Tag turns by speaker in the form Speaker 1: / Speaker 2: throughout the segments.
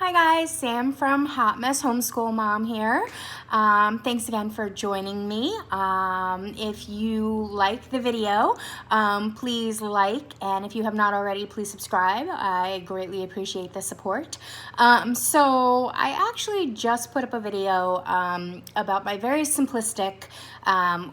Speaker 1: Hi guys, Sam from Hot Mess Homeschool Mom here. Thanks again for joining me. If you like the video, please like, and if you have not already, please subscribe. I greatly appreciate the support. So I actually just put up a video about my very simplistic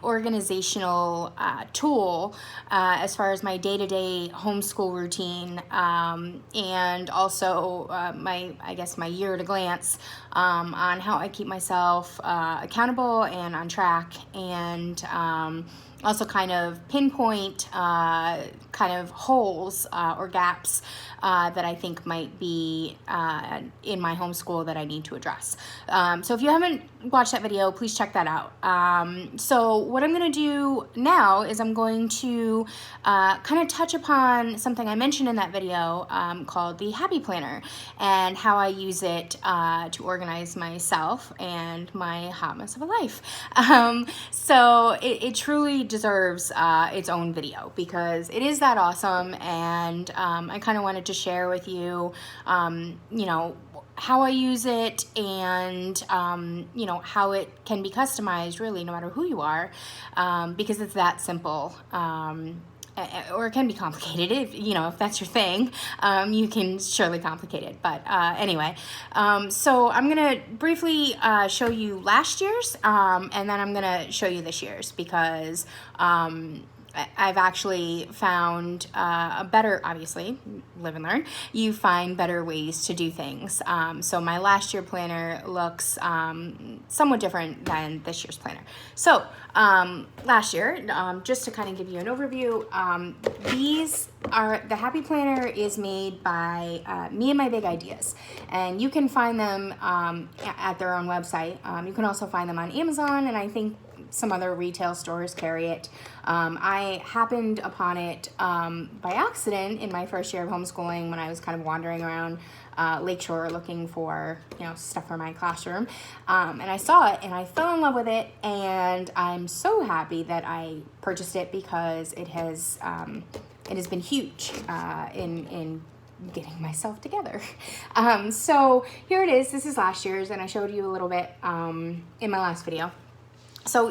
Speaker 1: organizational tool as far as my day-to-day homeschool routine, and also my year at a glance on how I keep myself accountable and on track, and also kind of pinpoint kind of holes or gaps that I think might be in my homeschool that I need to address. So if you haven't watched that video, please check that out. So what I'm going to do now is I'm going to kind of touch upon something I mentioned in that video called the Happy Planner, and how I use it to organize myself and my hot mess of a life. So it truly deserves its own video because it is that awesome, and I kind of wanted to share with you, how I use it, and how it can be customized really no matter who you are, because it's that simple. Or it can be complicated if that's your thing. You can surely complicate it, but anyway, so I'm gonna briefly show you last year's, and then I'm gonna show you this year's, because I've actually found a better, obviously, live and learn, you find better ways to do things. So my last year planner looks somewhat different than this year's planner. So last year, just to kind of give you an overview, the Happy Planner is made by me and my big ideas, and you can find them at their own website. You can also find them on Amazon, and I think some other retail stores carry it. I happened upon it by accident in my first year of homeschooling when I was kind of wandering around Lakeshore looking for stuff for my classroom, and I saw it and I fell in love with it, and I'm so happy that I purchased it because it has been huge in getting myself together. So here it is. This is last year's, and I showed you a little bit in my last video. So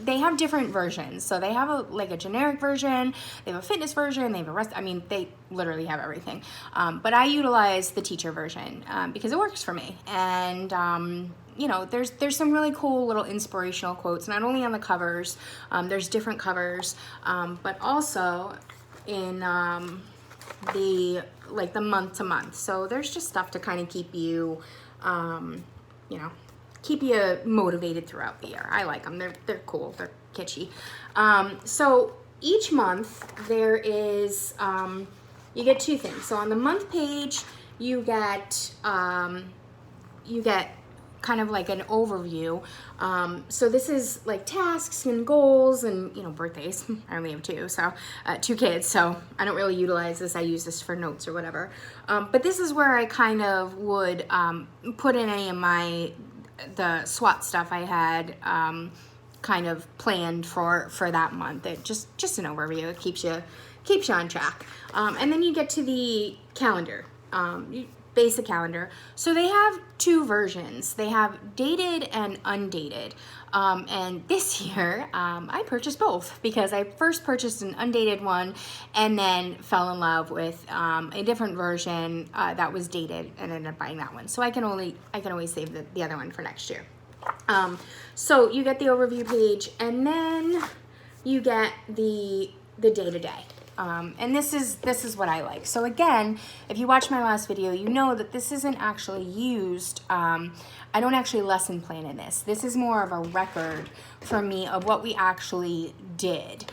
Speaker 1: they have different versions. So they have a generic version, they have a fitness version, they have they literally have everything. But I utilize the teacher version because it works for me. And there's some really cool little inspirational quotes, not only on the covers, there's different covers, but also in the month to month. So there's just stuff to kind of keep you, keep you motivated throughout the year. I like them. They're cool. They're kitschy. So each month there is, you get two things. So on the month page, you get kind of like an overview. So this is like tasks and goals and, birthdays. I only have two kids, so I don't really utilize this. I use this for notes or whatever. But this is where I kind of would put in any of the SWAT stuff I had kind of planned for that month. It just an overview. It keeps you on track. And then you get to the calendar, basic calendar. So they have two versions. They have dated and undated. And this year, I purchased both because I first purchased an undated one and then fell in love with a different version that was dated and ended up buying that one. So I can always save the other one for next year. So you get the overview page, and then you get the day-to-day. And this is what I like. So again, if you watch my last video, you know that this isn't actually used. I don't actually lesson plan in this. This is more of a record for me of what we actually did.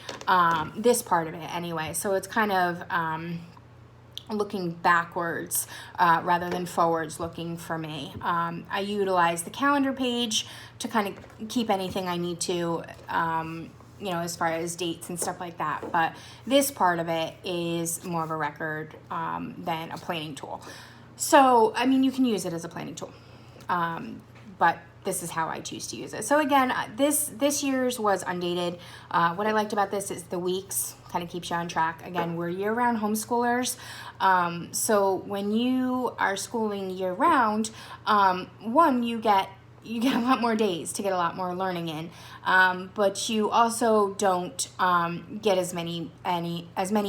Speaker 1: This part of it anyway. So it's kind of looking backwards rather than forwards looking for me. I utilize the calendar page to kind of keep anything I need to, as far as dates and stuff like that. But this part of it is more of a record than a planning tool. So, you can use it as a planning tool. But this is how I choose to use it. So again, this year's was undated. What I liked about this is the weeks kind of keeps you on track. Again, we're year-round homeschoolers. So when you are schooling year-round, one, you get a lot more days to get a lot more learning in, but you also don't get as many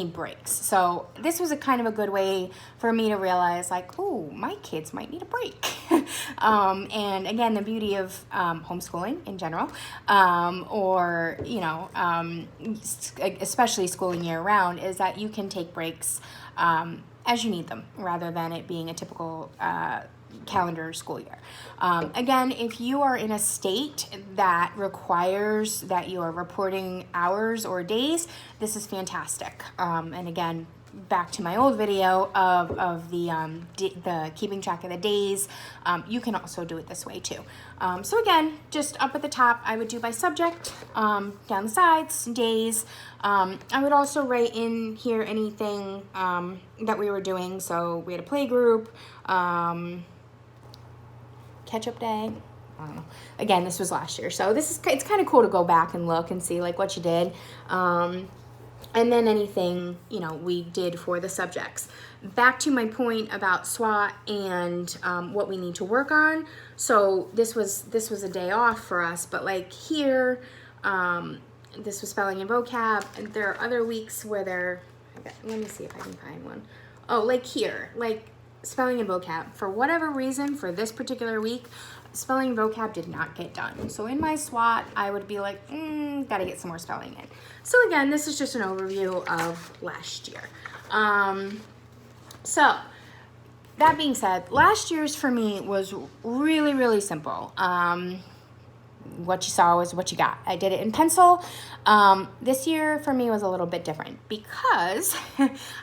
Speaker 1: breaks. So this was a kind of a good way for me to realize, like, oh, my kids might need a break. And again, the beauty of homeschooling in general, or especially schooling year round, is that you can take breaks as you need them, rather than it being a typical calendar school year. Again, if you are in a state that requires that you are reporting hours or days, this is fantastic. And again, back to my old video of the keeping track of the days, you can also do it this way too. So again, just up at the top, I would do by subject, down the sides, days. I would also write in here anything that we were doing. So we had a play group, catch-up day. I don't know. Again, this was last year, so it's kind of cool to go back and look and see like what you did, and then anything we did for the subjects. Back to my point about SWAT and what we need to work on. So this was a day off for us, but like here, this was spelling and vocab, and there are other weeks where let me see if I can find one. Oh, like here, like spelling and vocab, for whatever reason, for this particular week, spelling and vocab did not get done. So in my SWAT, I would be like, gotta get some more spelling in. So again, this is just an overview of last year. So that being said, last year's for me was really, really simple. What you saw was what you got. I did it in pencil. This year for me was a little bit different because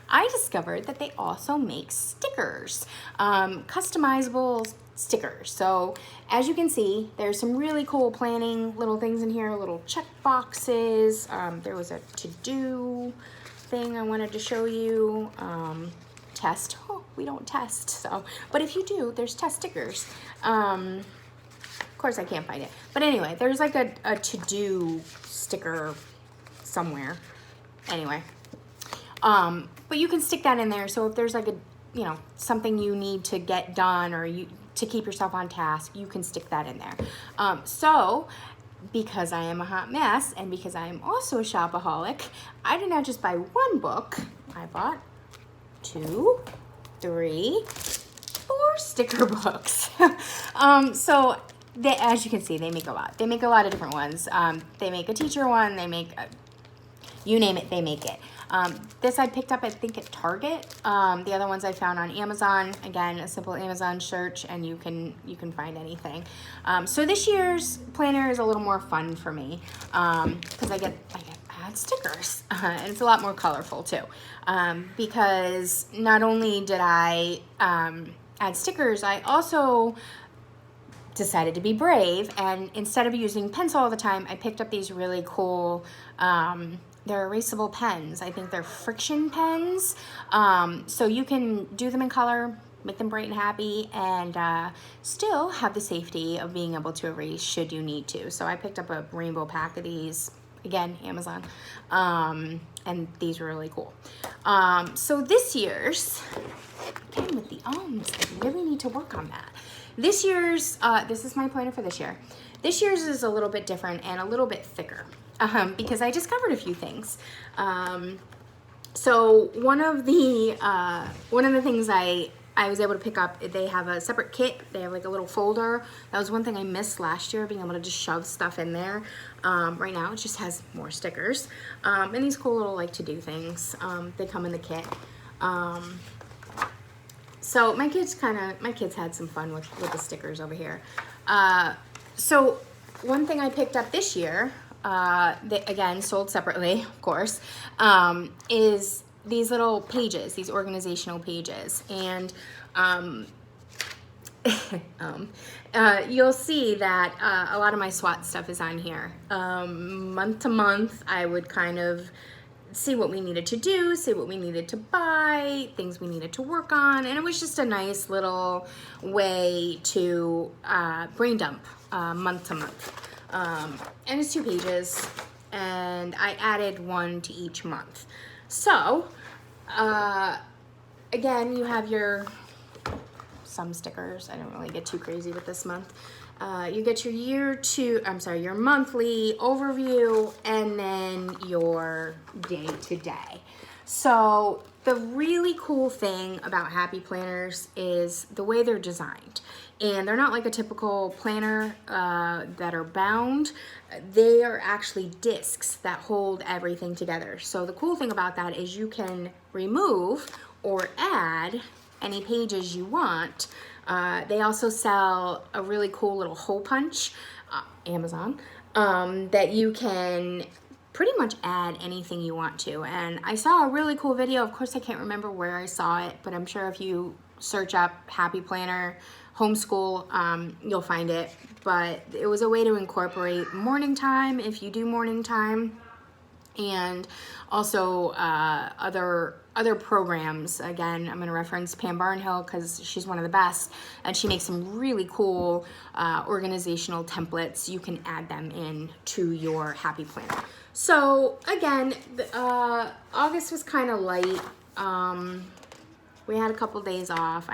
Speaker 1: I discovered that they also make stickers, customizable stickers. So as you can see, there's some really cool planning little things in here, little check boxes. There was a to-do thing I wanted to show you. Test. Oh, we don't test. So, but if you do, there's test stickers. Of course I can't find it, but anyway, there's like a to-do sticker somewhere. Anyway, but you can stick that in there. So if there's like something you need to get done, or to keep yourself on task, you can stick that in there. So because I am a hot mess, and because I am also a shopaholic, I did not just buy one book. I bought 2, 3, 4 sticker books. So as you can see, they make a lot. They make a lot of different ones. They make a teacher one. They make you name it, they make it. This I picked up, I think, at Target. The other ones I found on Amazon. Again, a simple Amazon search, and you can find anything. So this year's planner is a little more fun for me because I add stickers, and it's a lot more colorful too. Because not only did I add stickers, I also decided to be brave, and instead of using pencil all the time, I picked up these really cool, they're erasable pens. I think they're friction pens. So you can do them in color, make them bright and happy, and still have the safety of being able to erase should you need to. So I picked up a rainbow pack of these, again, Amazon, and these were really cool. So this year's, again with the ums, I really need to work on that. This year's, this is my planner for this year. This year's is a little bit different and a little bit thicker because I discovered a few things. So one of the things I was able to pick up, they have a separate kit. They have like a little folder. That was one thing I missed last year, being able to just shove stuff in there. Right now it just has more stickers and these cool little like to-do things. They come in the kit. So my kids had some fun with the stickers over here. So one thing I picked up this year, that again sold separately, of course, is these little pages, these organizational pages, and you'll see that a lot of my SWAT stuff is on here. Month to month, I would kind of see what we needed to do, see what we needed to buy, things we needed to work on, and it was just a nice little way to brain dump month to month. And it's 2 pages, and I added 1 to each month. So, again, you have some stickers. I don't really get too crazy with this month. You get your your monthly overview, and then your day to day. So the really cool thing about Happy Planners is the way they're designed. And they're not like a typical planner that are bound. They are actually discs that hold everything together. So the cool thing about that is you can remove or add any pages you want. They also sell a really cool little hole punch, Amazon, that you can pretty much add anything you want to. And I saw a really cool video. Of course, I can't remember where I saw it, but I'm sure if you search up Happy Planner Homeschool, you'll find it. But it was a way to incorporate morning time if you do morning time, and also other programs. Again, I'm going to reference Pam Barnhill because she's one of the best, and she makes some really cool organizational templates. You can add them in to your Happy Planner. So again, August was kind of light. We had a couple days off.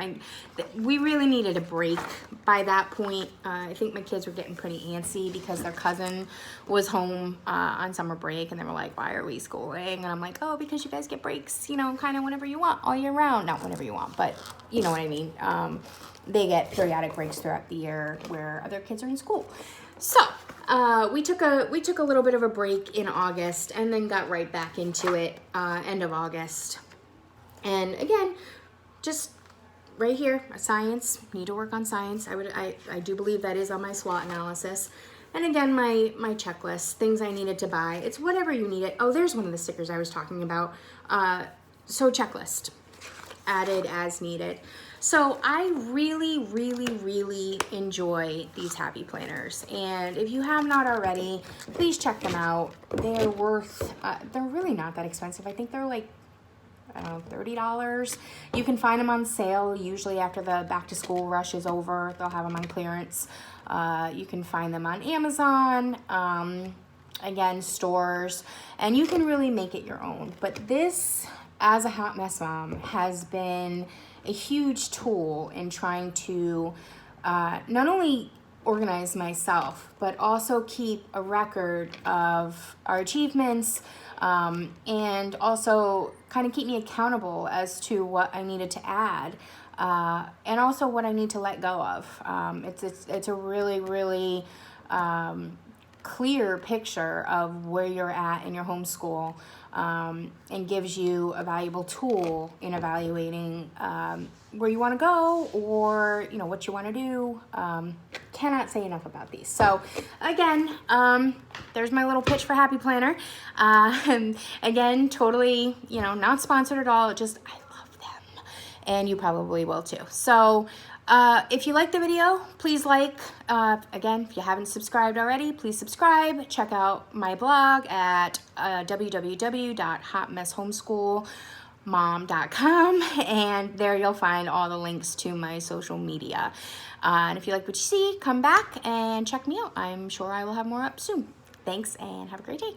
Speaker 1: We really needed a break by that point. I think my kids were getting pretty antsy because their cousin was home on summer break, and they were like, why are we schooling? And I'm like, oh, because you guys get breaks, kind of whenever you want, all year round. Not whenever you want, but you know what I mean. They get periodic breaks throughout the year where other kids are in school. So we took a little bit of a break in August, and then got right back into it end of August. And again, just right here, science, need to work on science. I do believe that is on my SWOT analysis. And again, my checklist, things I needed to buy. It's whatever you need it. Oh, there's one of the stickers I was talking about. So checklist, added as needed. So I really, really, really enjoy these Happy Planners. And if you have not already, please check them out. They're really not that expensive. I think they're like, I don't know, $30. You can find them on sale usually after the back to school rush is over. They'll have them on clearance. You can find them on Amazon, again, stores, and you can really make it your own. But this, as a hot mess mom, has been a huge tool in trying to not only organize myself, but also keep a record of our achievements, and also kind of keep me accountable as to what I needed to add, and also what I need to let go of. It's a really, really clear picture of where you're at in your homeschool, and gives you a valuable tool in evaluating where you want to go, or what you want to do. Cannot say enough about these. So again, there's my little pitch for Happy Planner. Again, totally not sponsored at all. Just I love them, and you probably will too. So if you liked the video, please like. Again, if you haven't subscribed already, please subscribe. Check out my blog at www.hotmesshomeschoolmom.com, and there you'll find all the links to my social media. And if you like what you see, come back and check me out. I'm sure I will have more up soon. Thanks, and have a great day.